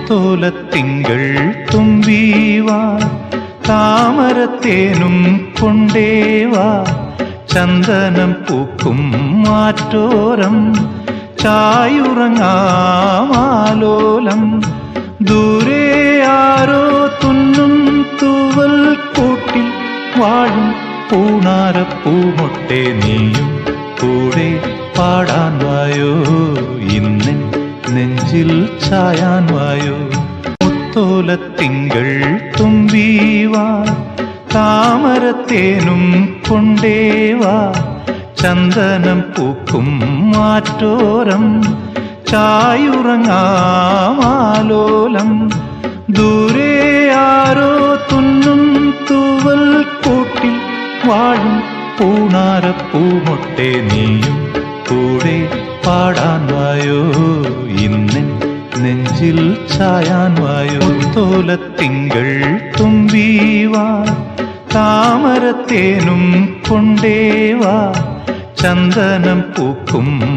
മുത്തോലത്തിങ്കൾ തുമ്പീവാ താമരത്തേനും കൊണ്ടേവാ ചന്ദനം പൂക്കും മാറ്റോരം ചായുറങ്ങാമാലോലം ദൂരെ ആരോ തുന്നും തൂവൽ കൂട്ടിൽ വാഴും പൂണാരപ്പൂമൊട്ടെ നീയും കൂടെ പാടാൻ വായോ ഇന്നെൻ നെഞ്ചിൽ ചായാൻ വായോ മുത്തോലത്തിങ്കൾ തുമ്പീവാ താമരത്തേനും കൊണ്ടേവാ ചന്ദനം പൂക്കും മാറ്റോരം ചായുറങ്ങാമാലോലം ദൂരെ ആരോ തുന്നും തൂവൽ കൂട്ടിൽ വാഴും പൂണാരപ്പൂമൊട്ടെ നീയും കൂടെ പാടാൻ വായോ ഇന്നെൻ നെഞ്ചിൽ ചായാൻ വായോ മുത്തോലത്തിങ്കൾ തുമ്പീവാ താമരത്തേനും കൊണ്ടേവാ ചന്ദനം പൂക്കും